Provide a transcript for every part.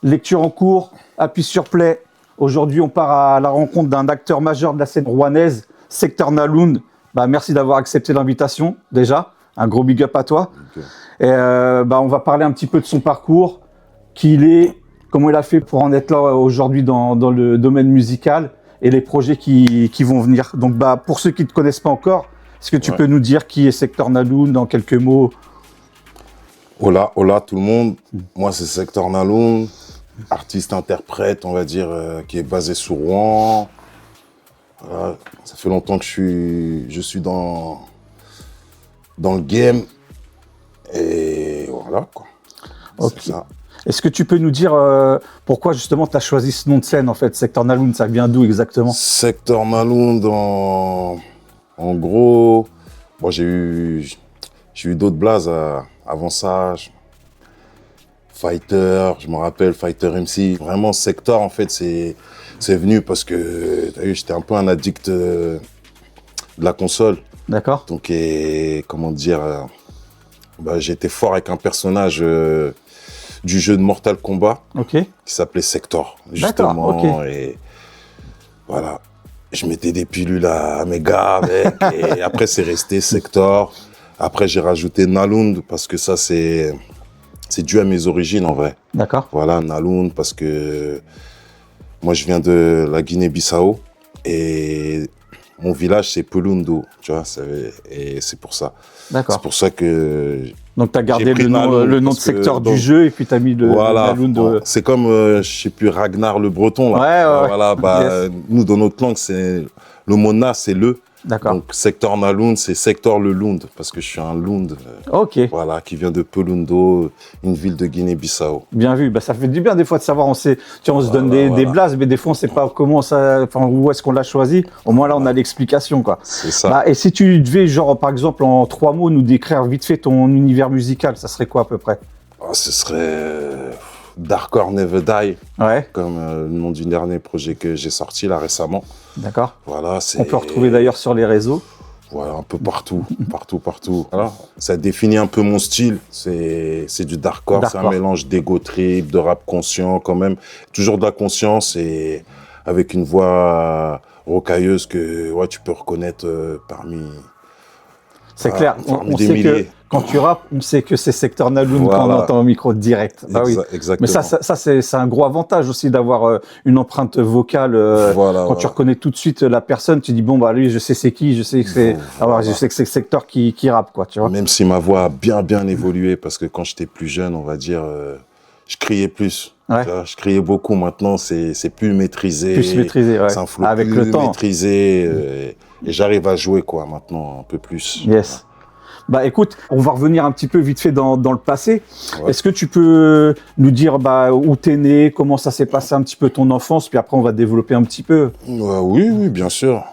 Lecture en cours, appuie sur play. Aujourd'hui, on part à la rencontre d'un acteur majeur de la scène rouennaise, Secteur Naloun. Merci d'avoir accepté l'invitation, déjà. Un gros big up à toi. Okay. Et on va parler un petit peu de son parcours, qui il est, comment il a fait pour en être là aujourd'hui dans le domaine musical et les projets qui vont venir. Donc, pour ceux qui ne te connaissent pas encore, est-ce que tu peux nous dire qui est Secteur Naloun dans quelques mots? Hola tout le monde. Moi, c'est Secteur Naloun, artiste-interprète, on va dire, qui est basé sur Rouen. Voilà. Ça fait longtemps que je suis dans le game. Et voilà, quoi. Ok. Est-ce que tu peux nous dire pourquoi, justement, tu as choisi ce nom de scène, en fait, Secteur Naloun? Ça vient d'où exactement? Secteur Naloun, en gros, bon, j'ai eu d'autres blazes avant ça. Fighter, je me rappelle, Fighter MC. Vraiment, Sector, en fait, c'est venu parce que, t'as vu, j'étais un peu un addict de la console. D'accord. Donc, comment dire, j'étais fort avec un personnage du jeu de Mortal Kombat qui s'appelait Sector, justement. Okay. Et voilà, je mettais des pilules à mes gars avec, et après, c'est resté Sector. Après, j'ai rajouté Naloun parce que ça, c'est dû à mes origines, en vrai. D'accord. Voilà, Naloun, parce que moi, je viens de la Guinée-Bissau et mon village, c'est Pelundo, tu vois, et c'est pour ça. D'accord. C'est pour ça que... Donc, tu as gardé le nom de Secteur du jeu et puis tu as mis le Naloun de... C'est comme, je sais plus, Ragnar le Breton, là. Ouais. Voilà, nous, dans notre langue, le mot na, c'est le. D'accord. Donc, Secteur Naloun, c'est Secteur le Lund, parce que je suis un Lund. Voilà, qui vient de Pelundo, une ville de Guinée-Bissau. Bien vu. Ça fait du bien, des fois, de savoir. On se donne des blazes, mais des fois, on ne sait pas comment ça, où est-ce qu'on l'a choisi. Au moins, là, on a l'explication, quoi. C'est ça. Et si tu devais, par exemple, en 3 mots, nous décrire vite fait ton univers musical, ça serait quoi, à peu près? Ce serait Darker Never Die, comme le nom du dernier projet que j'ai sorti, là, récemment. D'accord. Voilà, on peut retrouver d'ailleurs sur les réseaux. Voilà, un peu partout, partout. Voilà. Ça définit un peu mon style. C'est du darkcore, c'est un mélange d'ego trip, de rap conscient quand même. Toujours de la conscience et avec une voix rocailleuse que tu peux reconnaître parmi... C'est clair, on sait que quand tu rappes, on sait que c'est Secteur Naloun quand on entend au micro direct. Exactement. Mais ça c'est un gros avantage aussi d'avoir une empreinte vocale. Quand tu reconnais tout de suite la personne, tu dis lui je sais c'est qui, je sais que c'est je sais que c'est Secteur qui rappe, quoi, tu vois. Même si ma voix a bien évolué parce que quand j'étais plus jeune, on va dire, je criais plus. Je criais beaucoup. Maintenant, c'est plus maîtrisé. C'est un flow avec plus le temps. Maîtrisé. Et j'arrive à jouer, quoi, maintenant, un peu plus. Yes. Écoute, on va revenir un petit peu vite fait dans le passé. Est-ce que tu peux nous dire où t'es né, comment ça s'est passé un petit peu ton enfance, puis après on va développer un petit peu. Oui, bien sûr.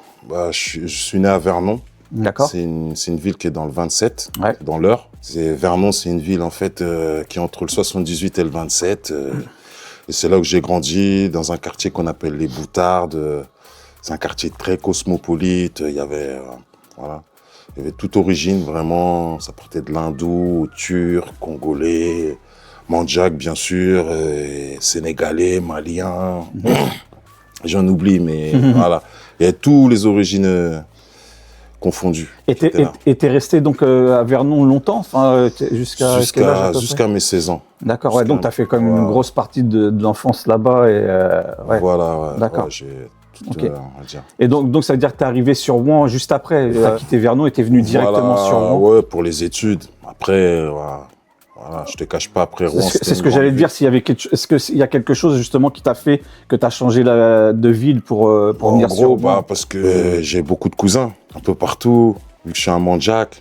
Je suis né à Vernon. D'accord. C'est une ville qui est dans le 27, dans l'Eure. Vernon, c'est une ville en fait qui est entre le 78 et le 27. Et c'est là où j'ai grandi, dans un quartier qu'on appelle les Boutardes. C'est un quartier très cosmopolite. Il y avait toute origine, vraiment. Ça partait de l'hindou, turc, congolais, mandjak, bien sûr, sénégalais, malien. J'en oublie, mais voilà. Il y a toutes les origines confondues. Et t'es resté donc à Vernon longtemps, jusqu'à mes 16 ans. D'accord, donc t'as fait quand même une grosse partie de l'enfance là-bas. Voilà, d'accord. On va dire. Et donc ça veut dire que t'es arrivé sur Rouen juste après, t'as quitté Vernon et t'es venu directement sur Rouen. Ouais, pour les études. Après, je te cache pas, après Rouen. C'est ce que j'allais te dire, est-ce qu'il y a quelque chose justement qui t'a fait que t'as changé de ville pour venir sur Rouen? Parce que j'ai beaucoup de cousins, un peu partout, vu que je suis un mandjak,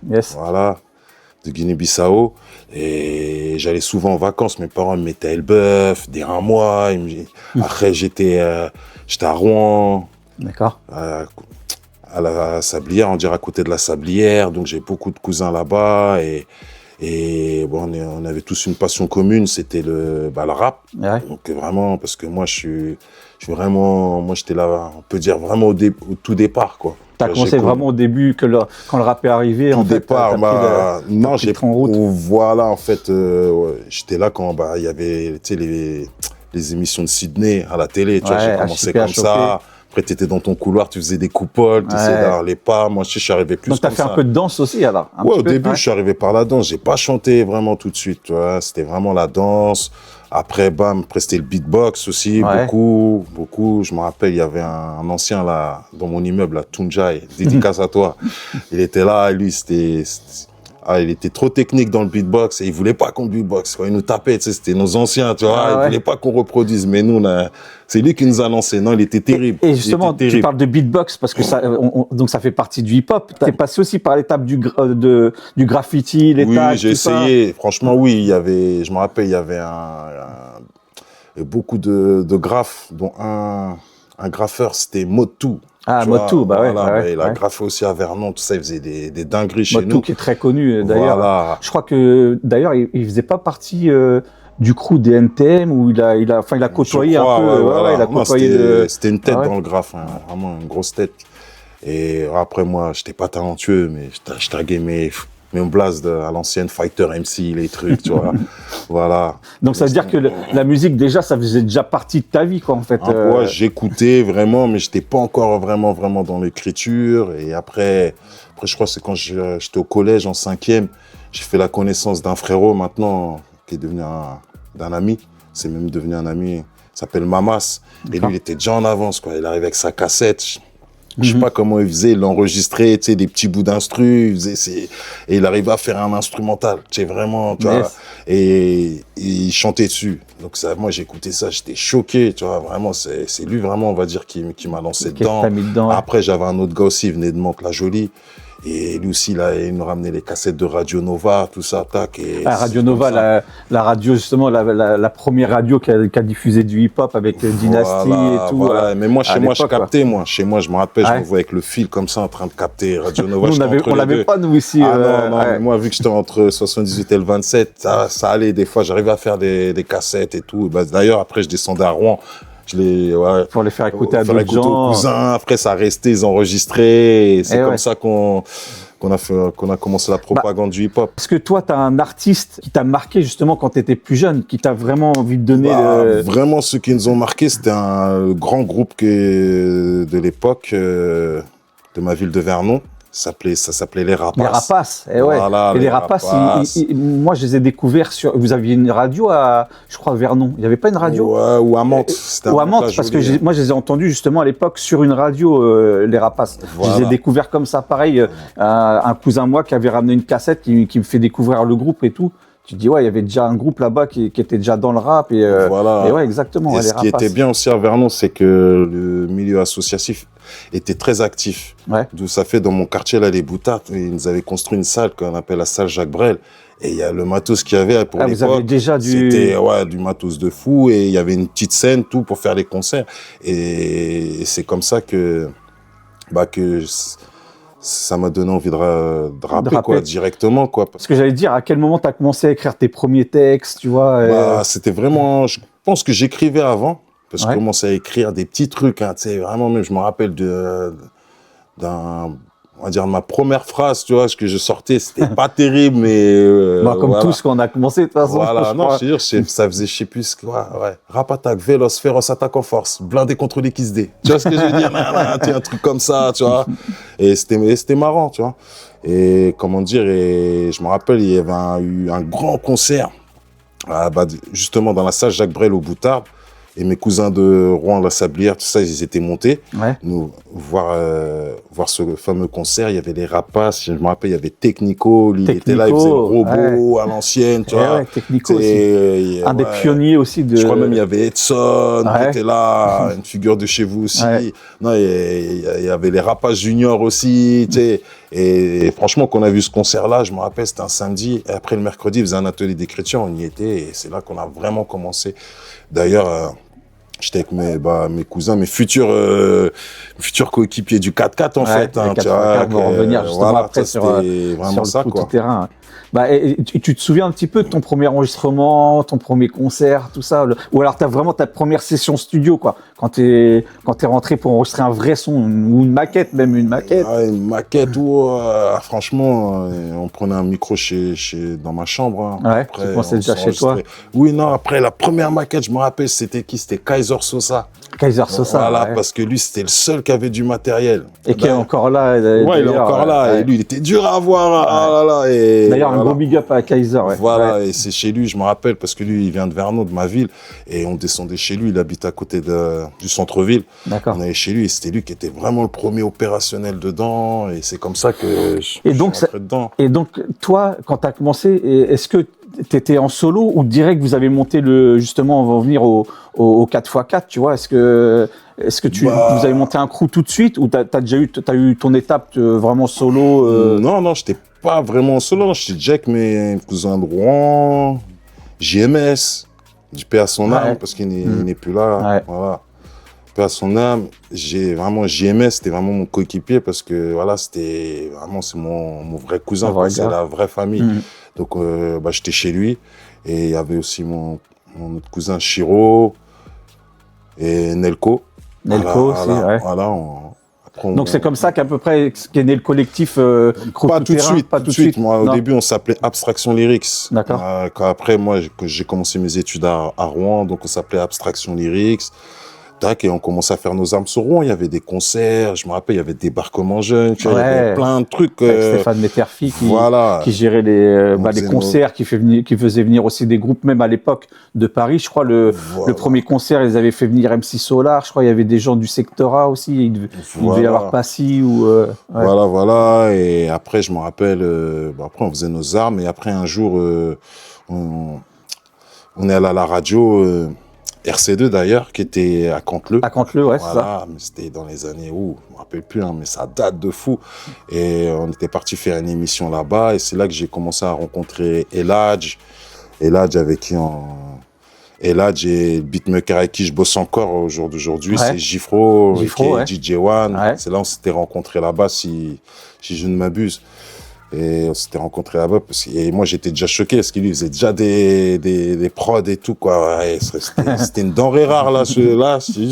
de Guinée-Bissau. Et j'allais souvent en vacances, mes parents me mettaient Elbeuf, des 1 mois. Après, j'étais à Rouen. D'accord. À la Sablière, on dirait à côté de la Sablière. Donc, j'ai beaucoup de cousins là-bas. Et on avait tous une passion commune, c'était le rap. Donc, vraiment, parce que moi, j'étais là, on peut dire vraiment au tout départ, quoi. T'as commencé vraiment au début, quand le rap est arrivé, au départ, non, j'ai pris en route. Voilà, en fait, j'étais là quand il y avait, les émissions de Sydney à la télé, tu vois, j'ai commencé HIP, comme HOP. ça. Après, tu étais dans ton couloir, tu faisais des coupoles, tu essayais d'avoir les pas. Moi, je suis arrivé plus donc, comme ça. Donc, tu as fait un peu de danse aussi, alors? Ouais, au début, je suis arrivé par la danse. J'ai pas chanté vraiment tout de suite, tu vois. C'était vraiment la danse. Après, bam, après, c'était le beatbox aussi, beaucoup. Je me rappelle, il y avait un ancien, là, dans mon immeuble, là, Tunjai, dédicace à toi. Il était là, lui, il était trop technique dans le beatbox et il voulait pas qu'on beatbox. Quand il nous tapait, tu sais, c'était nos anciens, tu vois. Il voulait pas qu'on reproduise. Mais nous, c'est lui qui nous a lancé. Non, il était terrible. Et justement, tu parles de beatbox parce que donc ça fait partie du hip-hop. Tu es passé aussi par l'étape du graffiti, les tags, j'ai essayé. Franchement, oui, je me rappelle, il y avait beaucoup de graphes, dont un graffeur, c'était Motu. Ah, Motu, il a graffé aussi à Vernon, tout ça, il faisait des dingueries chez nous. Motu qui est très connu, d'ailleurs. Voilà. Je crois que, d'ailleurs, il faisait pas partie du crew des NTM où il a côtoyé un peu. Il a côtoyé. C'était une tête dans le graphe, hein, vraiment une grosse tête. Et après, moi, j'étais pas talentueux, mais je taguais mes blazes à l'ancienne Fighter MC, les trucs, tu vois. Voilà. Donc, ça veut dire que la musique, déjà, ça faisait déjà partie de ta vie, quoi, en fait. Ouais, j'écoutais vraiment, mais j'étais pas encore vraiment dans l'écriture. Et après, je crois que c'est quand j'étais au collège, en 5e, j'ai fait la connaissance d'un frérot, maintenant, qui est devenu d'un ami. C'est même devenu un ami. Il s'appelle Mamas. Et lui, il était déjà en avance, quoi. Il arrivait avec sa cassette. Je sais pas comment il faisait, il l'enregistrait, tu sais, des petits bouts d'instru, et il arrivait à faire un instrumental, tu sais, vraiment, tu vois, et il chantait dessus. Donc ça, moi, j'écoutais ça, j'étais choqué, tu vois, vraiment, c'est lui, vraiment, on va dire, qui m'a lancé dedans. Après, j'avais un autre gars aussi, il venait de Mantes-la-Jolie. Et lui aussi, là, il nous ramenait les cassettes de Radio Nova, tout ça, tac. Et Radio Nova, la radio, justement, la première radio qui a diffusé du hip-hop avec Dynasty et tout. Voilà. Mais moi, chez moi, je captais, Chez moi, je me rappelle, je me voyais avec le fil comme ça, en train de capter Radio Nova. Nous, on l'avait pas, nous, ici. Non. Mais moi, vu que j'étais entre 78 et le 27, ça allait. Des fois, j'arrivais à faire des cassettes et tout. D'ailleurs, après, je descendais à Rouen. Pour les faire écouter à d'autres gens. Aux cousins. Après, ça restait, ils enregistraient. Et c'est comme ça qu'on a commencé la propagande du hip-hop. Est-ce que toi, tu as un artiste qui t'a marqué justement quand tu étais plus jeune, qui t'a vraiment envie de donner Vraiment, ceux qui nous ont marqué, c'était un grand groupe de l'époque, de ma ville de Vernon. Ça s'appelait les Rapaces. Les Rapaces, Voilà, et les Rapaces, moi je les ai découverts vous aviez une radio je crois, Vernon. Il n'y avait pas une radio? Ouais, ou à Mantes. Ou à Mantes, parce que moi je les ai entendus justement à l'époque sur une radio, les Rapaces. Voilà. Je les ai découverts comme ça, pareil, un cousin moi qui avait ramené une cassette qui me fait découvrir le groupe et tout. Tu te dis, il y avait déjà un groupe là-bas qui était déjà dans le rap. Et ouais, exactement. Et ce qui était bien aussi à Vernon, c'est que le milieu associatif était très actif. Ouais. D'où ça fait, dans mon quartier, là, les Boutards, ils nous avaient construit une salle qu'on appelle la salle Jacques Brel. Et il y a le matos qu'il y avait pour l'époque. Vous avez déjà C'était du matos de fou. Et il y avait une petite scène, tout, pour faire les concerts. Et c'est comme ça que ça m'a donné envie de rapper, quoi, directement, quoi. Parce que j'allais dire, à quel moment tu as commencé à écrire tes premiers textes, tu vois C'était vraiment... Je pense que j'écrivais avant, parce que je commençais à écrire des petits trucs, hein, tu sais, vraiment, même, je me rappelle on va dire, ma première phrase, tu vois, ce que je sortais, c'était pas terrible, mais... comme tous, quand on a commencé, de toute façon. Voilà, non, je te jure, ça faisait, je sais plus, rap attaque, véloce, féroce, attaque en force, blindé contre les XD. Tu vois ce que je veux dire? Un truc comme ça, tu vois. Et c'était marrant, tu vois. Et comment dire, et je me rappelle, il y avait eu un grand concert, justement, dans la salle Jacques Brel au Boutard. Et mes cousins de Rouen, la Sablière, tout ça, ils étaient montés. Nous voir ce fameux concert. Il y avait les Rapaces, je me rappelle, il y avait Technico. Il était là, il faisait le robot à l'ancienne, tu vois. Technico aussi. Un des pionniers aussi de... Je crois même il y avait Edson qui était là, une figure de chez vous aussi. Non, il y avait les Rapaces Junior aussi, tu sais. Et franchement, quand on a vu ce concert-là, je me rappelle, c'était un samedi. Et après, le mercredi, il faisait un atelier d'écriture, on y était. Et c'est là qu'on a vraiment commencé. D'ailleurs, J'étais avec mes cousins, mes futurs coéquipiers du 4x4 en fait. Hein, 4x4 vont revenir justement voilà, après ça, sur vraiment ça, le quoi. terrain. Et tu te souviens un petit peu de ton premier enregistrement, ton premier concert, tout ça, ou alors t'as vraiment ta première session studio, quoi, quand t'es rentré pour enregistrer un vrai son, ou une maquette, même une maquette. Une maquette franchement, on prenait un micro dans ma chambre. Hein. Ouais, après, tu pensais déjà chez toi. Oui, non, après la première maquette, je me rappelle, c'était qui? C'était Kaiser Sosa. Kaiser Sosa. Voilà, parce que lui, c'était le seul qui avait du matériel. Et qui est encore là. Ouais, il est encore là. Et lui, il était dur à avoir. D'ailleurs, un gros big up à Kaiser. Voilà, et c'est chez lui, je me rappelle, parce que lui, il vient de Vernon, de ma ville, et on descendait chez lui, il habite à côté du centre-ville. D'accord. On allait chez lui, et c'était lui qui était vraiment le premier opérationnel dedans, et c'est comme ça que je suis rentré dedans. Et donc, toi, quand tu as commencé, est-ce que tu étais en solo ou direct vous avez monté justement, on va revenir au 4x4, tu vois, est-ce que vous avez monté un crew tout de suite ou t'as eu ton étape vraiment solo Non, j'étais pas vraiment solo, j'étais déjà avec mes cousins de Rouen, JMS, du paix à son âme, parce qu'il n'est plus là, voilà. Paix à son âme, JMS, c'était vraiment mon coéquipier parce que voilà, c'est mon vrai cousin, c'est la vraie famille. Donc j'étais chez lui et il y avait aussi mon autre cousin Chiro et Nelco. Aussi, ouais. Voilà, donc c'est comme ça qu'à peu près qu'est né le collectif Pas tout de suite. Moi, au début, on s'appelait Abstraction Lyrics. D'accord. Après, moi, j'ai commencé mes études à Rouen, donc on s'appelait Abstraction Lyrics. Et on commençait à faire nos armes sur Rouen. Il y avait des concerts, je me rappelle, il y avait Débarquement Jeune, il y avait plein de trucs. Avec Stéphane Metterfi qui gérait les concerts, qui faisait venir aussi des groupes, même à l'époque de Paris. Je crois le premier concert, ils avaient fait venir MC Solar. Je crois il y avait des gens du Secteur A aussi. Il devait y avoir Passy ou. Voilà. Et après, je me rappelle, après on faisait nos armes. Et après, un jour, on est allé à la radio. RC2 d'ailleurs, qui était à Canteleu. À Canteleu, ouais, c'est ça. Mais c'était dans les années où, je me rappelle plus, mais ça date de fou. Et on était parti faire une émission là-bas, et c'est là que j'ai commencé à rencontrer Eladj avec qui Eladj et le beatmaker avec qui je bosse encore au jour d'aujourd'hui, c'est Gifro qui est DJ One. Ouais. C'est là on s'était rencontrés là-bas, si je ne m'abuse. Et on s'était rencontrés là-bas et moi j'étais déjà choqué parce qu'il lui faisait déjà des prods et tout quoi. Ouais, c'était une denrée rare là.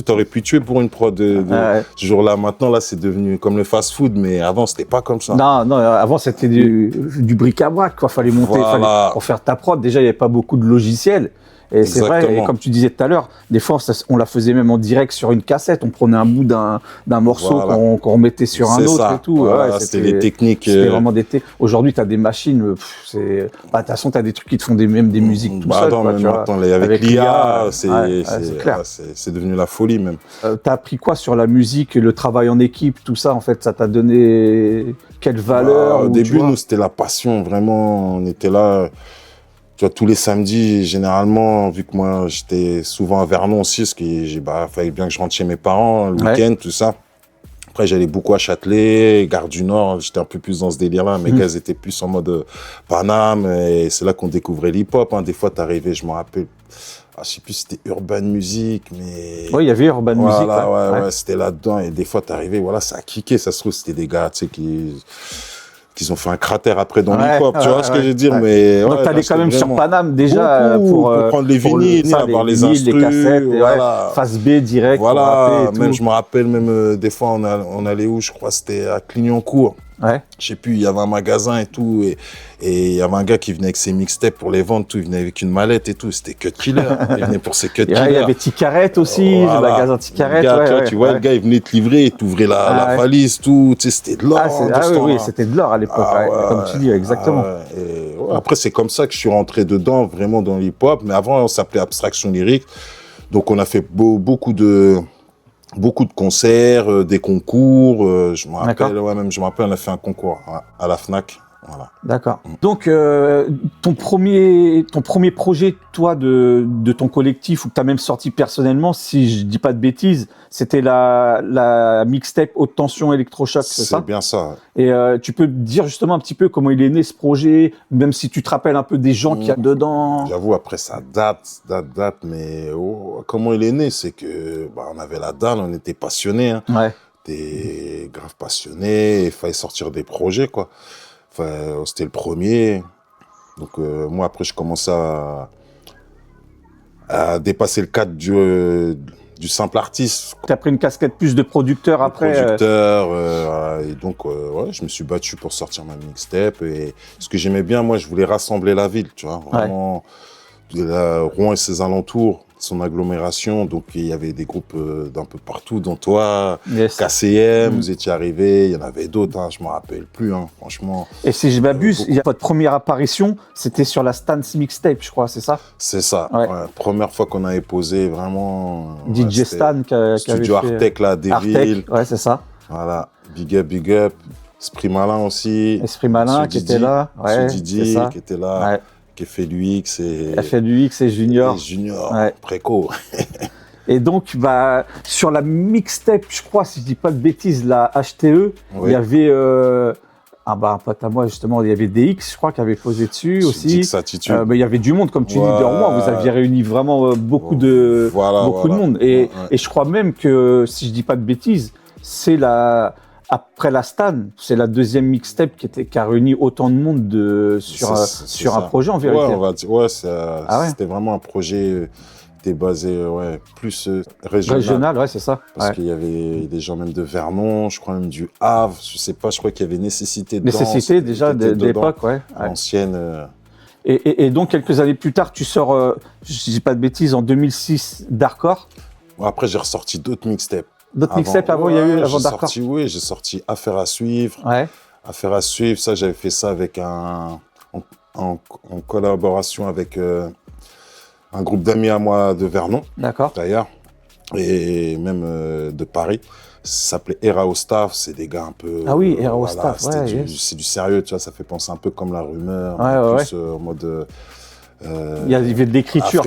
T'aurais pu tuer pour une prod ce jour-là. Maintenant là c'est devenu comme le fast-food, mais avant c'était pas comme ça. Non, avant c'était du bric-à-brac quoi. Fallait monter, pour faire ta prod. Déjà il y avait pas beaucoup de logiciels. Et c'est vrai, et comme tu disais tout à l'heure, des fois on la faisait même en direct sur une cassette, on prenait un bout d'un morceau qu'on remettait sur un autre et tout. Voilà, c'était les techniques. C'était vraiment Aujourd'hui, tu as des machines, de toute façon, tu as des trucs qui te font même des musiques tout seul. Avec l'IA, c'est devenu la folie même. Tu as appris quoi sur la musique, le travail en équipe, tout ça en fait, ça t'a donné quelle valeur? Au début, nous, c'était la passion, vraiment, on était là. Tu vois, tous les samedis, généralement, vu que moi, j'étais souvent à Vernon aussi, parce qu'il fallait bien que je rentre chez mes parents, le week-end, tout ça. Après, j'allais beaucoup à Châtelet, Gare du Nord, j'étais un peu plus dans ce délire-là. Mes gars étaient plus en mode Paname, et c'est là qu'on découvrait l'hip-hop. Des fois, t'arrivais, je me rappelle, je sais plus si c'était Urban Music, mais... Oui, il y avait Urban Music. Ouais, c'était là-dedans, et des fois, t'arrivais, voilà, ça a kické, ça se trouve, c'était des gars, tu sais, qu'ils ont fait un cratère après dans l'hip-hop, tu vois ce que je veux dire, mais... Donc t'allais quand même sur Paname déjà pour prendre les vinyles, avoir les instrus, les cassettes, face B direct. Voilà, même je me rappelle, des fois on allait où, je crois c'était à Clignancourt. Ouais. Je sais plus, il y avait un magasin et tout, et il y avait un gars qui venait avec ses mixtapes pour les vendre, tout, il venait avec une mallette et tout, c'était Cut Killer, il venait pour ses Cut Killer. Il y avait Ticaret aussi, le magasin Ticaret. Tu vois, le gars, il venait te livrer, il t'ouvrait la valise, tout, tu sais, c'était de l'or. Oui, c'était de l'or à l'époque, comme tu dis, exactement. Après, c'est comme ça que je suis rentré dedans, vraiment dans l'hip-hop, mais avant, on s'appelait Abstraction Lyrique, donc on a fait beaucoup de concerts, des concours. Je me rappelle, on a fait un concours à la Fnac. Voilà. D'accord. Donc, ton premier projet, toi, de ton collectif, ou que tu as même sorti personnellement, si je dis pas de bêtises, c'était la mixtape Haute Tension Électrochoc, c'est ça? C'est bien ça. Et tu peux dire justement un petit peu comment il est né ce projet, même si tu te rappelles un peu des gens qu'il y a dedans. J'avoue, après ça date, mais comment il est né, c'est que on avait la dalle, on était passionnés. Hein. Ouais. T'es grave passionné, il fallait sortir des projets, quoi. Enfin, c'était le premier. Donc moi, après, je commençais à dépasser le cadre du simple artiste. Tu as pris une casquette plus de producteur après. Producteur, et donc ouais, je me suis battu pour sortir ma mixtape. Et ce que j'aimais bien, moi, je voulais rassembler la ville, tu vois, vraiment, Rouen et ses alentours, son agglomération. Donc il y avait des groupes d'un peu partout, dont toi, Yes. KCM, vous étiez arrivés, il y en avait d'autres, hein, je me rappelle plus, hein, franchement. Et si je m'abuse, votre première apparition, c'était sur la Stance Mixtape, je crois, c'est ça? C'est ça. Ouais. Ouais, première fois qu'on avait posé vraiment. DJ Stan qui avait Studio fait Artec là, des villes. Ouais, c'est ça. Voilà, big up. Esprit Malin aussi. Esprit Malin qui était là. Ouais, Didi qui était là. Ouais. Qui a fait du X et. Il a fait du X et Junior. Et Junior, Ouais. préco. Et donc, sur la mixtape, je crois, si je dis pas de bêtises, la HTE, il y avait un pote à moi, justement, il y avait DX, je crois, qui avait posé dessus aussi. Il y avait du monde, comme tu dis, de Rouen. Vous aviez réuni vraiment beaucoup de monde. Et je crois même que, si je dis pas de bêtises, c'est après la Stan, c'est la deuxième mixtape qui a réuni autant de monde sur un projet, en vérité. C'était vraiment un projet qui était basé plus régional. Régional, ouais, c'est ça. Parce qu'il y avait des gens même de Vernon, je crois même du Havre, je sais pas, je crois qu'il y avait nécessité de danse, déjà d'époque, ouais. L'ancienne. Et donc, quelques années plus tard, tu sors, je dis pas de bêtises, en 2006, Darkcore. Après, j'ai ressorti d'autres mixtapes. D'autres mixtapes avant, il y a eu avant Darkcore. Oui, j'ai sorti Affaire à suivre. Ouais. Affaire à suivre, ça, j'avais fait ça avec en collaboration avec un groupe d'amis à moi de Vernon. D'accord. D'ailleurs. Et même de Paris. Ça s'appelait Era au Staff, c'est des gars un peu. Ah oui, Era au Staff, c'est du sérieux, tu vois, ça fait penser un peu comme La Rumeur, plus en mode. Il y avait de l'écriture,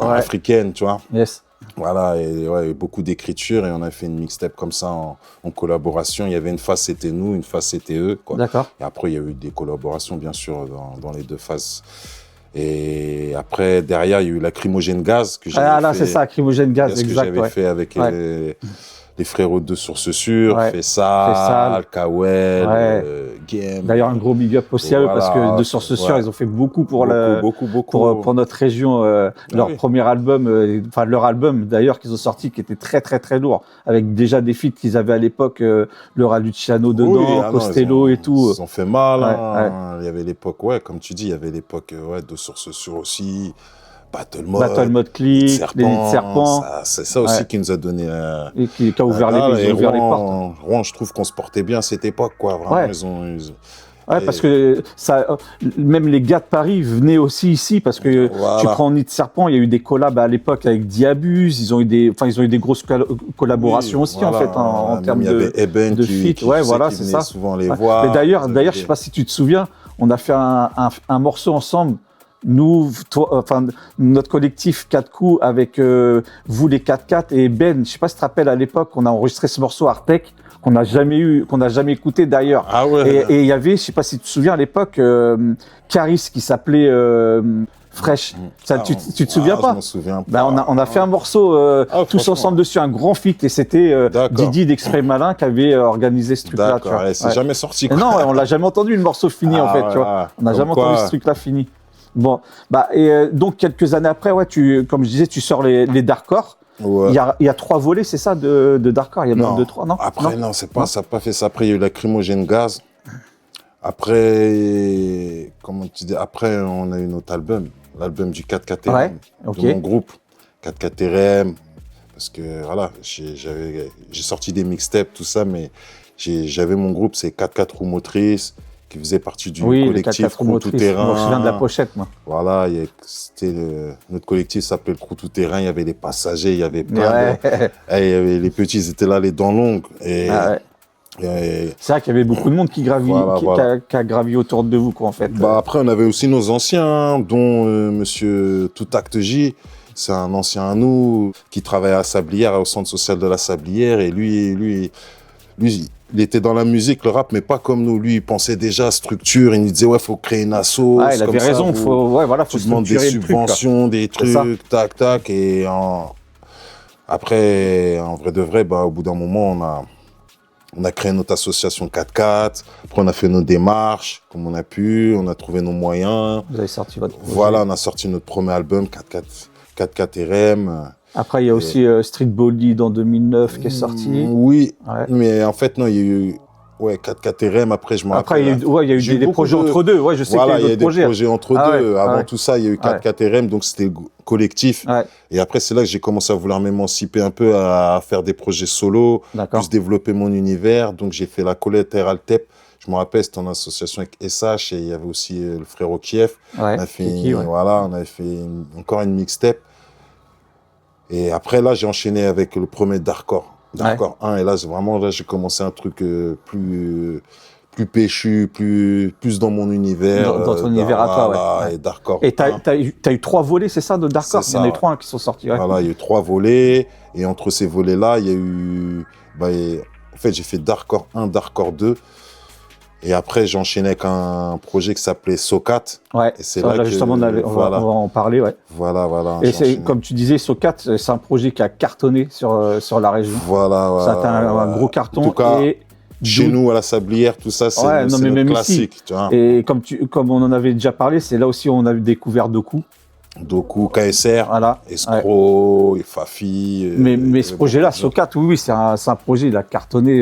africaine, tu vois. Yes. Voilà, et beaucoup d'écriture, et on a fait une mixtape comme ça en collaboration. Il y avait une phase c'était nous, une phase c'était eux, quoi. D'accord. Et après, il y a eu des collaborations, bien sûr, dans les deux phases. Et après, derrière, il y a eu Lacrymogène Gaz que j'avais fait. Ah là, c'est ça, Lacrymogène Gaz, exact. Que j'avais fait avec les frérots de Source Sûre, Fessal, Kawel, Game. D'ailleurs, un gros big up aussi à eux, parce que de Source Sûre, ils ont fait beaucoup pour notre région. Leur premier album, leur album d'ailleurs qu'ils ont sorti, qui était très très très lourd, avec déjà des feats qu'ils avaient à l'époque, Laura Luciano dedans, Costello et tout. Ils ont fait mal. Hein. Il y avait l'époque, comme tu dis, il y avait l'époque de Source Sûre aussi. Battle Mode, les Serpents. C'est ça aussi qui nous a donné. Et qui a ouvert les portes. Rouen, je trouve qu'on se portait bien à cette époque, quoi. Vraiment, parce que même les gars de Paris venaient aussi ici, parce que tu prends Nid de Serpent, il y a eu des collabs à l'époque avec Diabuse, ils ont eu des grosses collaborations aussi, en fait, en termes de feat. C'est ça. Souvent les voir. Mais d'ailleurs, je sais pas si tu te souviens, on a fait un morceau ensemble. Nous, notre collectif 4 coups avec vous les 4-4 et Ben, je sais pas si tu te rappelles à l'époque, on a enregistré ce morceau Artec qu'on n'a jamais écouté d'ailleurs. Ah ouais. Et il y avait, je sais pas si tu te souviens à l'époque, Caris qui s'appelait Fresh. Tu te souviens pas? Je m'en souviens pas. On a fait un morceau tous ensemble dessus, un grand feat, et c'était Didi d'Exprès Malin qui avait organisé ce truc-là. D'accord, c'est jamais sorti. Non, on l'a jamais entendu le morceau fini en fait. Tu vois. On n'a jamais entendu ce truc-là fini. Bon, donc quelques années après, comme je disais, tu sors les Darkcore. Ouais. Il y a 3 volets, c'est ça, de Darkcore? Il y a même 2, 3, non? Après, non, ça n'a pas fait ça. Après, il y a eu Lacrymogène Gaz. Après, comment tu dis? Après, on a eu notre album, l'album du 4-4RM, de mon groupe, 4-4RM. Parce que, voilà, j'ai sorti des mixtapes, tout ça, mais j'avais mon groupe, c'est 4-4 roues motrices, qui faisait partie du collectif Crew Tout Terrain. Moi, je viens de la pochette, moi. Voilà, notre collectif s'appelait le Crew Tout Terrain. Il y avait les passagers, il y avait plein de... il y avait les petits, ils étaient là, les dents longues. Et C'est vrai qu'il y avait beaucoup de monde qui a gravi autour de vous, quoi, en fait. Après, on avait aussi nos anciens, dont Monsieur Toutacte J. C'est un ancien à nous qui travaillait à Sablière, au centre social de la Sablière. Et lui, il était dans la musique, le rap, mais pas comme nous. Lui, il pensait déjà à structure. Il nous disait, ouais, faut créer une asso. Il avait raison. Faut demander des subventions, des trucs, tac, tac. Et après, en vrai de vrai, au bout d'un moment, on a créé notre association 4-4. Après, on a fait nos démarches comme on a pu. On a trouvé nos moyens. Vous avez sorti votre projet. Voilà, on a sorti notre premier album, 4-4 RM. Après, il y a aussi Street Bolide en 2009 qui est sorti. Oui, mais en fait, non, il y a eu 4-4 RM. Après, je me rappelle. Après, il y a eu des projets entre deux. Ouais, je sais qu'il y a eu d'autres projets. Des projets entre deux. Avant tout ça, il y a eu 4-4 RM, donc c'était collectif. Et après, c'est là que j'ai commencé à vouloir m'émanciper un peu, à faire des projets solo, plus développer mon univers. Donc, j'ai fait la Colette Altepe. Je me rappelle, c'était en association avec SH et il y avait aussi le frérot Kiev. On a fait on avait fait encore une mixtape. Et après, là, j'ai enchaîné avec le premier Darkcore 1. Et là, j'ai commencé un truc plus péchu, plus dans mon univers. Dans ton univers à toi, Et Darkcore. Et t'as eu 3 volets, c'est ça, de Darkcore? Il y en a eu 3 qui sont sortis. Voilà, il y a eu 3 volets. Et entre ces volets-là, il y a eu... en fait, j'ai fait Darkcore 1, Darkcore 2. Et après, j'ai enchaîné avec un projet qui s'appelait Socat. Et c'est là que, justement, on va en parler. Voilà. Et c'est, comme tu disais, Socat, c'est un projet qui a cartonné sur la région. Ça a été un gros carton. En tout cas, chez nous, à la Sablière, tout ça, c'est notre classique. Tu vois. Et comme on en avait déjà parlé, c'est là aussi où on a découvert Doku. Doku, KSR, Escroc, Fafi. Mais ce projet-là, Socat, oui, c'est un projet, il a cartonné,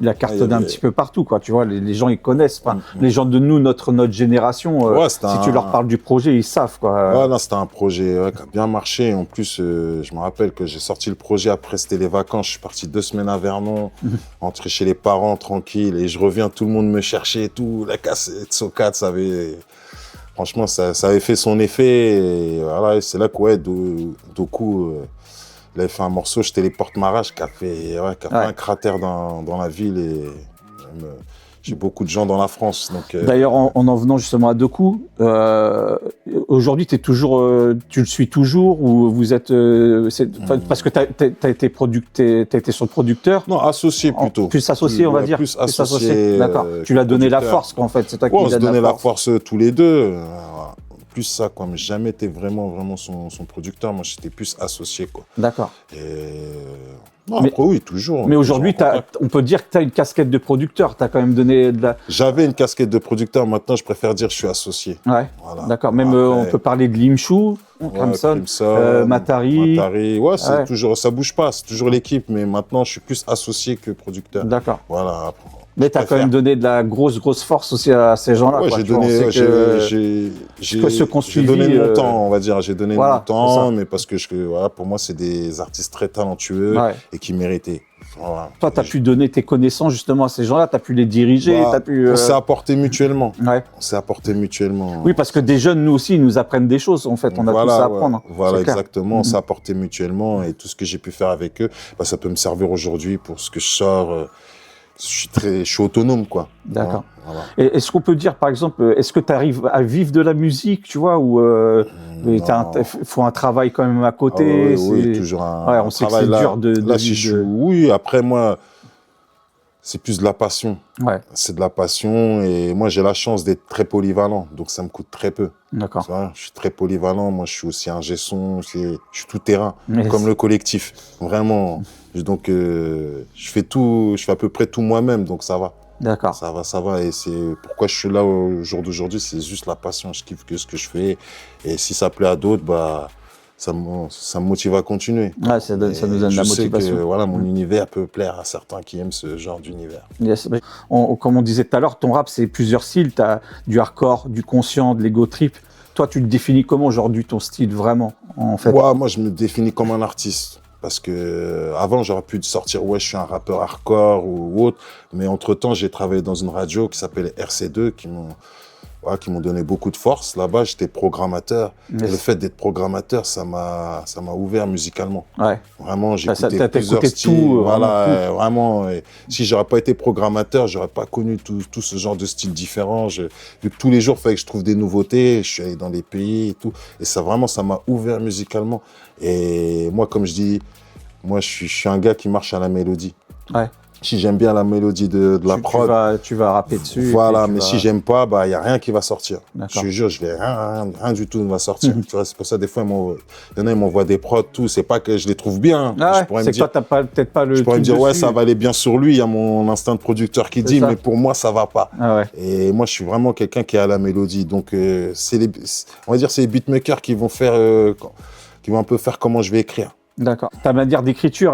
il a cartonné un petit peu partout, quoi. Tu vois, les gens, ils connaissent. Les gens de notre génération, si tu leur parles du projet, ils savent, quoi. C'était un projet qui a bien marché. En plus, je me rappelle que j'ai sorti le projet après, c'était les vacances. Je suis parti 2 semaines à Vernon, rentré chez les parents, tranquille. Et je reviens, tout le monde me cherchait et tout. La cassette, Socat, ça avait... Franchement, ça avait fait son effet. Et voilà, c'est là que Doku, il avait fait un morceau, Je téléporte Marrage, qui a fait un cratère dans la ville. Et j'ai beaucoup de gens dans la France. D'ailleurs, en venant justement à Doku, aujourd'hui, tu le suis toujours ou vous êtes... parce que tu as été son producteur. Non, associé plutôt. Plus associé, on va dire. Plus associé. D'accord. Tu lui as donné la force, quoi, en fait. C'est toi qui lui as donné la force tous les deux. Plus ça, quoi. Mais jamais été vraiment son producteur. Moi, j'étais plus associé, quoi. D'accord. Non, après, oui, toujours. Mais aujourd'hui, on peut dire que tu as une casquette de producteur. Tu as quand même donné de la... J'avais une casquette de producteur. Maintenant, je préfère dire que je suis associé. Ouais, voilà. D'accord. Même, on peut parler de Limchou, Crimson, Matari. C'est toujours, ça bouge pas. C'est toujours l'équipe. Mais maintenant, je suis plus associé que producteur. D'accord. Voilà. Mais tu as quand même donné de la grosse force aussi à ces gens-là. Ouais, j'ai donné mon temps, on va dire. J'ai donné mon temps, mais parce que pour moi, c'est des artistes très talentueux et qui méritaient. Voilà. Toi, tu as pu donner tes connaissances justement à ces gens-là, tu as pu les diriger. On s'est apporté mutuellement. On s'est apporté mutuellement. Oui, parce que des jeunes, nous aussi, ils nous apprennent des choses. En fait, on a tous à apprendre. Voilà, exactement. On s'est apporté mutuellement et tout ce que j'ai pu faire avec eux, ça peut me servir aujourd'hui pour ce que je sors. Je suis autonome, quoi. D'accord. Voilà. Et est-ce qu'on peut dire, par exemple, est-ce que tu arrives à vivre de la musique, tu vois, ou il faut un travail quand même à côté? Oui, toujours un travail. On sait que c'est dur de vivre. Oui, après, moi, c'est plus de la passion. Ouais. C'est de la passion et moi, j'ai la chance d'être très polyvalent, donc ça me coûte très peu. D'accord. Je suis très polyvalent. Moi, je suis aussi ingé son, je suis tout terrain, comme le collectif. Vraiment. Donc, je fais à peu près tout moi-même, donc ça va. D'accord. Ça va. Et c'est pourquoi je suis là au jour d'aujourd'hui, c'est juste la passion. Je kiffe ce que je fais. Et si ça plaît à d'autres, ça me motive à continuer. Ouais, ça nous donne la motivation. Je sais que mon univers peut plaire à certains qui aiment ce genre d'univers. Yes. Comme on disait tout à l'heure, ton rap, c'est plusieurs styles. Tu as du hardcore, du conscient, de l'ego trip. Toi, tu le définis comment aujourd'hui, ton style, vraiment, en fait? Moi, je me définis comme un artiste. Parce que avant, j'aurais pu sortir, je suis un rappeur hardcore ou autre. Mais entre-temps, j'ai travaillé dans une radio qui s'appelle RC2, voilà, qui m'ont donné beaucoup de force. Là-bas, j'étais programmateur. Yes. Et le fait d'être programmateur, ça m'a ouvert musicalement. Ouais. Vraiment, j'ai écouté t'as plusieurs écouté styles. tout, Voilà, vraiment. Et si j'aurais pas été programmateur, j'aurais pas connu tout ce genre de styles différents. Vu que tous les jours, il fallait que je trouve des nouveautés. Je suis allé dans des pays et tout. Et ça, vraiment, ça m'a ouvert musicalement. Et moi, comme je dis, moi, je suis un gars qui marche à la mélodie. Ouais. Si j'aime bien la mélodie de la prod, tu vas rapper dessus. Voilà, mais si j'aime pas, bah, y a rien qui va sortir. Je te jure, rien du tout ne va sortir. Tu vois, c'est pour ça, des fois, il y en a, ils m'envoient des prods, tout. C'est pas que je les trouve bien. Ah ouais, c'est que toi, t'as peut-être pas le. Je pourrais me dire, dessus. ouais, ça va aller bien sur lui. Il y a mon instinct de producteur qui dit, mais pour moi, ça va pas. Ah ouais. Et moi, je suis vraiment quelqu'un qui est à la mélodie. Donc, on va dire, c'est les beatmakers qui vont qui vont un peu faire comment je vais écrire. D'accord. Ta manière d'écriture,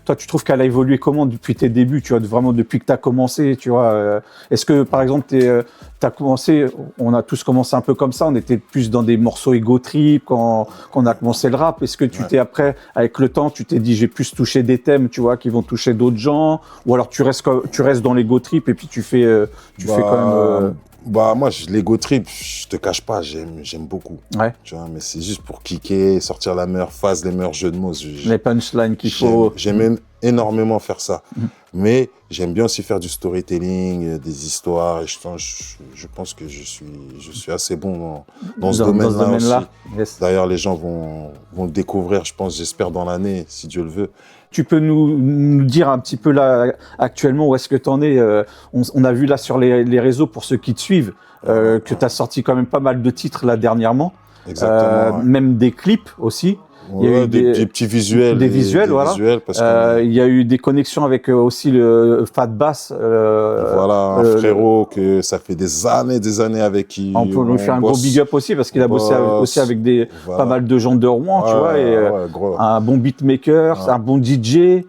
toi, tu trouves qu'elle a évolué comment depuis tes débuts, tu vois, vraiment depuis que tu as commencé, tu vois. Est-ce que, par exemple, tu as commencé, on a tous commencé un peu comme ça, on était plus dans des morceaux ego trip quand on a commencé le rap. Est-ce que tu t'es après, avec le temps, tu t'es dit, j'ai plus touché des thèmes, tu vois, qui vont toucher d'autres gens, ou alors tu restes dans l'ego trip et puis tu fais quand même. Bah, moi, l'ego trip, je te cache pas, j'aime beaucoup. Ouais. Tu vois, mais c'est juste pour kicker, sortir la meilleure phase, les meilleurs jeux de mots. Les punchlines qu'il faut. J'aime énormément faire ça. Mais j'aime bien aussi faire du storytelling, des histoires. Et je pense que je suis assez bon dans ce domaine-là aussi. Yes. D'ailleurs, les gens vont le découvrir, je pense, j'espère, dans l'année, si Dieu le veut. Tu peux nous dire un petit peu là, actuellement, où est-ce que tu en es on a vu là sur les réseaux, pour ceux qui te suivent, que tu as sorti quand même pas mal de titres là dernièrement. Exactement. Même des clips aussi. Ouais, il y a eu des petits visuels. Des visuels, voilà. Il y a eu des connexions avec aussi le Fat Bass. Voilà, un frérot que ça fait des années avec qui on peut lui faire un gros big up aussi, parce qu'il a bossé aussi avec pas mal de gens de Rouen, tu vois, et un bon beatmaker, un bon DJ.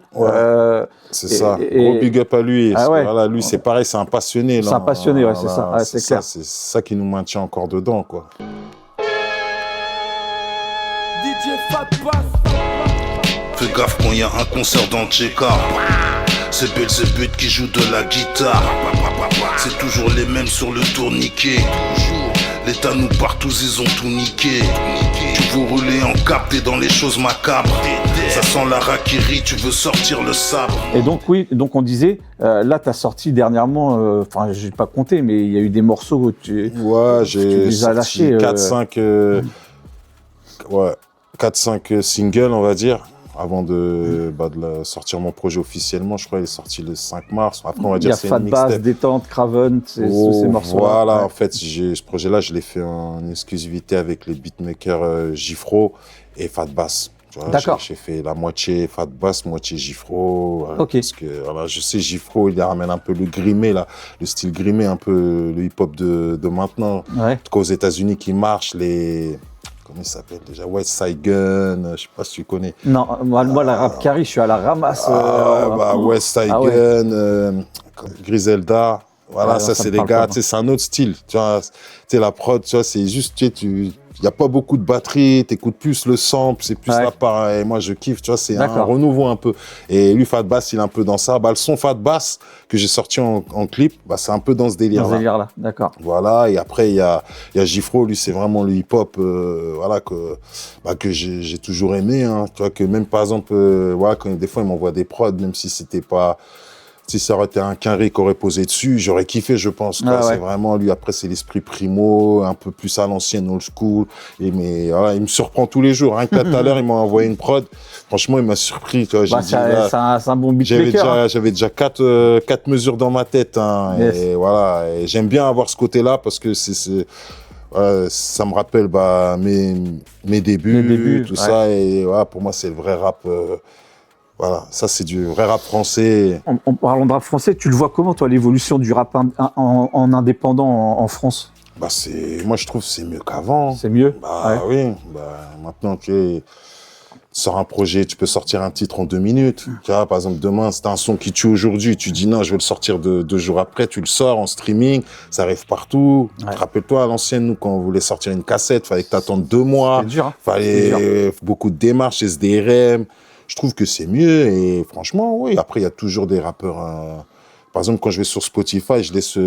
C'est ça, gros big up à lui. Voilà, lui, c'est pareil, c'est un passionné. C'est un passionné, ouais, c'est ça, ouais, c'est clair. C'est ça qui nous maintient encore dedans, quoi. Fais gaffe quand y a un concert dans Tcheka. C'est Belzébuth qui joue de la guitare. C'est toujours les mêmes sur le tourniquet. L'État nous partout, ils ont tout niqué. Tu veux rouler en cap, t'es dans les choses macabres. Ça sent la raquerie, tu veux sortir le sabre. Et donc oui, donc on disait, là t'as sorti dernièrement, enfin j'ai pas compté, mais il y a eu des morceaux où tu les as lâchés. 4-5 singles, on va dire, avant de sortir mon projet officiellement. Je crois qu'il est sorti le 5 mars. Après, on va dire c'est une mixtape. Fat Bass, Détente, Craven, tous ces morceaux-là. Voilà, en fait, ce projet-là, je l'ai fait en exclusivité avec les beatmakers Gifro et Fat Bass. D'accord. J'ai fait la moitié Fat Bass, moitié Gifro. Ok. Parce que voilà, je sais, Gifro, il ramène un peu le grimé, là, le style grimé, un peu le hip-hop de maintenant. Ouais. En tout cas, aux États-Unis, qui marche, comment il s'appelle déjà, West Side Gun, je sais pas si tu connais. Non, moi la rap carry, je suis à la ramasse. West Side Gun, Griselda, voilà, ça c'est des gars, c'est un autre style. Tu vois, la prod, tu vois, c'est juste, il n'y a pas beaucoup de batterie, t'écoutes plus le sample, c'est plus la part, et moi je kiffe, tu vois, c'est un renouveau un peu. Et lui, Fat Bass, il est un peu dans ça. Le son Fat Bass que j'ai sorti en clip, c'est un peu dans ce délire-là. Dans ce délire-là, d'accord. Voilà, et après, il y a Gifro, lui, c'est vraiment le hip-hop, voilà, que j'ai toujours aimé, hein. Tu vois, que même par exemple, voilà, quand des fois, il m'envoie des prods, même si c'était pas. Si ça aurait été un quinri qui aurait posé dessus, j'aurais kiffé, je pense. C'est vraiment lui. Après, c'est l'esprit primo, un peu plus à l'ancienne, old school. Mais voilà, il me surprend tous les jours. Rien que là, tout à l'heure, il m'a envoyé une prod. Franchement, il m'a surpris. C'est un bon beatmaker. J'avais déjà quatre mesures dans ma tête. Hein, yes. Et voilà, et j'aime bien avoir ce côté-là parce que ça me rappelle mes débuts, tout ça. Et voilà, pour moi, c'est le vrai rap. Voilà, ça c'est du vrai rap français. En parlant de rap français, tu le vois comment, toi, l'évolution du rap en indépendant en France ? Moi je trouve que c'est mieux qu'avant. C'est mieux ? Oui, maintenant tu sors un projet, tu peux sortir un titre en 2 minutes. Tu vois, par exemple, demain, c'est un son qui tue aujourd'hui, tu dis non, je vais le sortir 2 jours après, tu le sors en streaming, ça arrive partout. Rappelle-toi, à l'ancienne, nous, quand on voulait sortir une cassette, fallait que tu attendes 2 mois. C'était dur, hein. Fallait beaucoup de démarches, SDRM. Je trouve que c'est mieux et franchement, oui. Après, il y a toujours des rappeurs. Par exemple, quand je vais sur Spotify, je laisse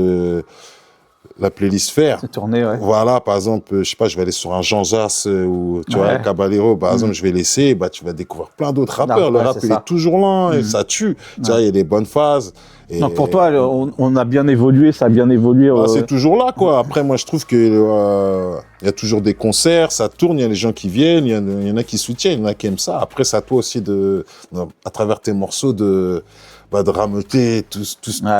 la playlist faire. C'est tourné, ouais. Voilà, par exemple, je sais pas, je vais aller sur un Jean Jass ou tu vois, un Caballero, par exemple, je vais laisser, bah, tu vas découvrir plein d'autres rappeurs. Le rap, il est toujours là et ça tue. Tu vois, il y a des bonnes phases. Et donc pour toi, on a bien évolué, ça a bien évolué. bah, c'est toujours là, quoi. Après, moi, je trouve que il y a toujours des concerts, ça tourne, il y a les gens qui viennent, il y en a qui soutiennent, il y en a qui aiment ça. Après, c'est à toi aussi à travers tes morceaux de rameuter tous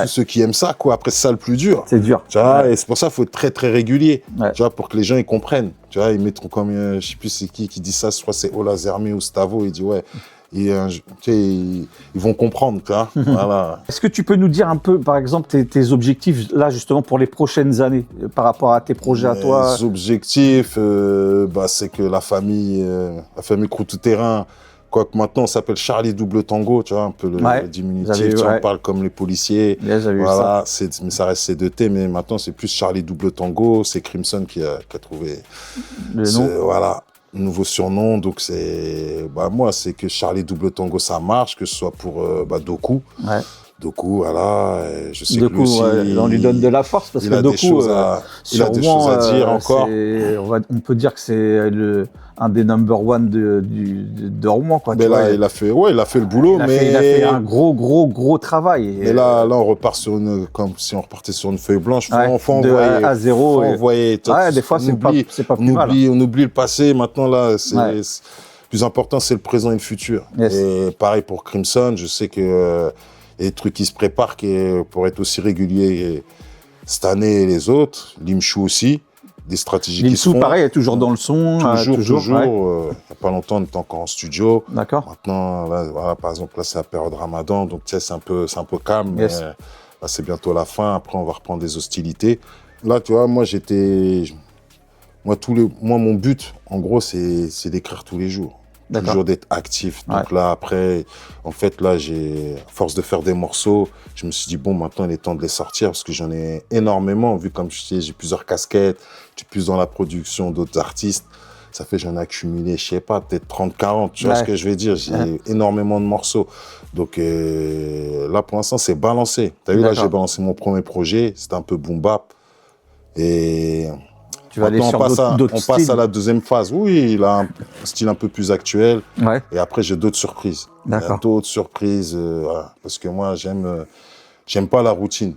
ceux qui aiment ça, quoi. Après, c'est ça le plus dur. C'est dur. Tu vois, et c'est pour ça qu'il faut être très, très régulier. Ouais. Tu vois, pour que les gens, ils comprennent. Tu vois, ils mettront comme, je sais plus c'est qui dit ça, je crois que c'est Ola Zermi ou Stavo, il dit, ouais. Et, tu sais, ils vont comprendre, tu vois. Voilà. Est-ce que tu peux nous dire un peu, par exemple, tes objectifs, là, justement, pour les prochaines années, par rapport à tes projets à toi? Les objectifs, c'est que la famille Crew Tout Terrain, quoique maintenant on s'appelle Charlie Double Tango, tu vois, un peu le diminutif, on parle comme les policiers. Voilà, mais ça reste C2T, mais maintenant c'est plus Charlie Double Tango, c'est Crimson qui a trouvé le nom. Voilà, nouveau surnom, donc c'est, moi c'est que Charlie Double Tango ça marche, que ce soit pour Doku. Ouais. Doku, voilà, je sais Doku, que lui aussi, on lui donne de la force parce que Doku, il a des choses à dire encore. On peut dire que c'est un des number one de Rouen, quoi. Mais là, il a fait le boulot, il a fait un gros travail. Mais là, on repart comme si on repartait sur une feuille blanche. Faut envoyer. À zéro. Faut envoyer. Des fois, c'est pas plus mal. On oublie le passé. Maintenant, là, le plus important, c'est le présent et le futur. Yes. Et pareil pour Crimson, je sais que il y a des trucs qui se préparent pour être aussi réguliers cette année et les autres. Limchou aussi. Des stratégies qui se font. Pareil, est toujours dans le son. Toujours. Il n'y a pas longtemps, on était encore en studio. D'accord. Maintenant, là, voilà, par exemple, là, c'est la période Ramadan, donc tu sais, c'est un peu calme. Yes. Mais, là, c'est bientôt la fin. Après, on va reprendre des hostilités. Là, tu vois, moi, mon but, en gros, c'est d'écrire tous les jours. Toujours d'être actif. Donc là, après, en fait, là, à force de faire des morceaux, je me suis dit, bon, maintenant, il est temps de les sortir parce que j'en ai énormément, vu comme je sais, j'ai plusieurs casquettes, je suis plus dans la production d'autres artistes. Ça fait, j'en ai accumulé, je sais pas, peut-être 30, 40, tu vois ce que je veux dire. J'ai énormément de morceaux. Donc là, pour l'instant, c'est balancé. T'as vu, là, j'ai balancé mon premier projet, c'était un peu boom bap. Et tu vas aller sur d'autres on passe à la deuxième phase. Oui, il a un style un peu plus actuel. Ouais. Et après, j'ai d'autres surprises. D'accord. D'autres surprises, parce que moi, j'aime pas la routine.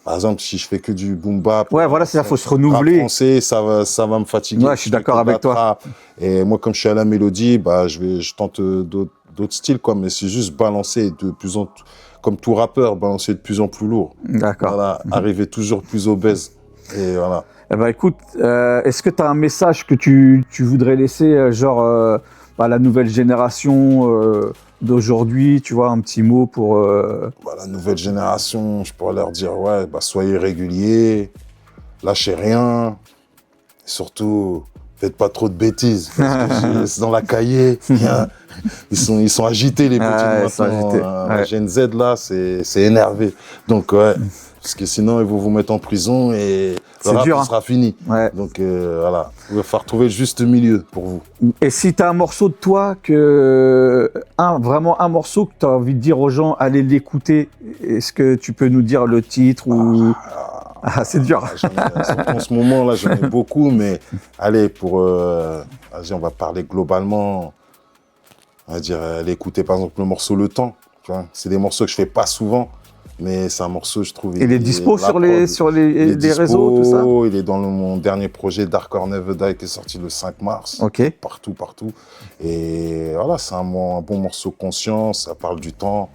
Par exemple, si je fais que du boom bap. Ouais, voilà, c'est ça, faut se renouveler. Français, ça va me fatiguer. Ouais, je suis d'accord avec toi. Et moi, comme je suis à la mélodie, je tente d'autres styles, quoi. Mais c'est juste balancer comme tout rappeur, balancer de plus en plus lourd. D'accord. Voilà, arriver toujours plus obèse. Et voilà. Eh ben, écoute, est-ce que tu as un message que tu voudrais laisser, à la nouvelle génération d'aujourd'hui, tu vois, un petit mot pour... La nouvelle génération, je pourrais leur dire, soyez réguliers, lâchez rien, et surtout, faites pas trop de bêtises. Parce que c'est dans la cahier, ils sont agités, les petits maintenant. La Gen Z, là, c'est énervé. Donc, parce que sinon, ils vont vous mettre en prison et le rap sera fini. Ouais. Donc voilà, il va falloir trouver le juste milieu pour vous. Et si tu as un morceau de toi, vraiment un morceau que tu as envie de dire aux gens, allez l'écouter, est-ce que tu peux nous dire le titre ou... c'est dur. En ce moment, là, j'en ai beaucoup, mais allez, on va parler globalement. On va dire, allez écouter par exemple le morceau Le Temps. Tu vois, c'est des morceaux que je fais pas souvent. Mais c'est un morceau, je trouve... Il est dispo sur les réseaux, tout ça? Il est dans mon dernier projet Dark or Never Die qui est sorti le 5 mars. Ok. Partout. Et voilà, c'est un bon morceau conscient, ça parle du temps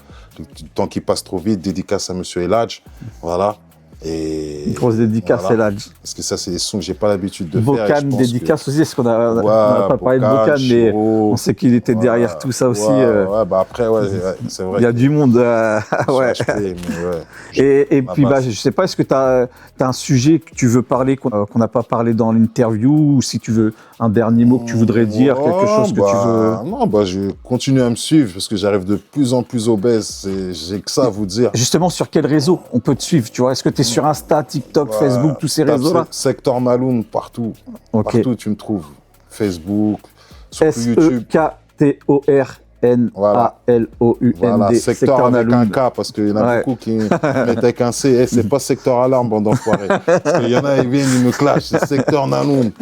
qui passe trop vite, dédicace à Monsieur Eladj. Voilà. Et grosse dédicace, Eladj. Parce que ça, c'est des sons que j'ai pas l'habitude de faire. Bocan, dédicace aussi, parce qu'on n'a pas parlé de Bocan, mais on sait qu'il était derrière tout ça aussi. Après, c'est vrai. Il y a du monde. Et puis, je sais pas, est-ce que tu as un sujet que tu veux parler, qu'on n'a pas parlé dans l'interview, ou si tu veux un dernier mot que tu voudrais dire, quelque chose que tu veux... Non, je vais continuer à me suivre, parce que j'arrive de plus en plus obèse, j'ai que ça à vous dire. Justement, sur quel réseau on peut te suivre, tu vois? Est-ce que tu es sur Insta, TikTok, Facebook, tous ces réseaux-là? Sector Maloun, partout. Okay. Partout, tu me trouves. Facebook, sur YouTube. SEKTOR N-A-L-O-U-N-D. Voilà, secteur avec un K, parce qu'il y en a beaucoup qui mettent avec un C. Eh, c'est pas secteur alarme, bande d'enfoirés. Parce qu'il y en a, ils viennent, ils me clashent. C'est secteur Naloun.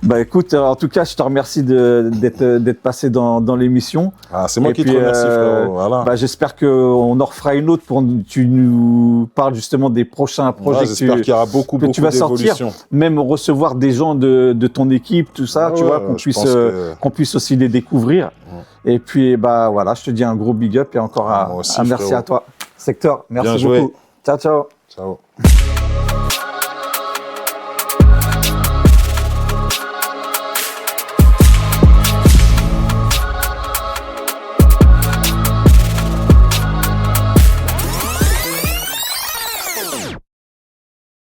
Bah écoute, en tout cas, je te remercie d'être passé dans l'émission. Ah, c'est moi qui te remercie, frérot. Voilà. Bah, j'espère qu'on en refera une autre pour tu nous parles justement des prochains projets j'espère qu'il y aura beaucoup tu vas sortir, même recevoir des gens de ton équipe, tout ça, tu vois, qu'on puisse aussi les découvrir. Et puis, bah voilà, je te dis un gros big up et encore un merci à toi. Secteur, merci beaucoup. Ciao, ciao. Ciao.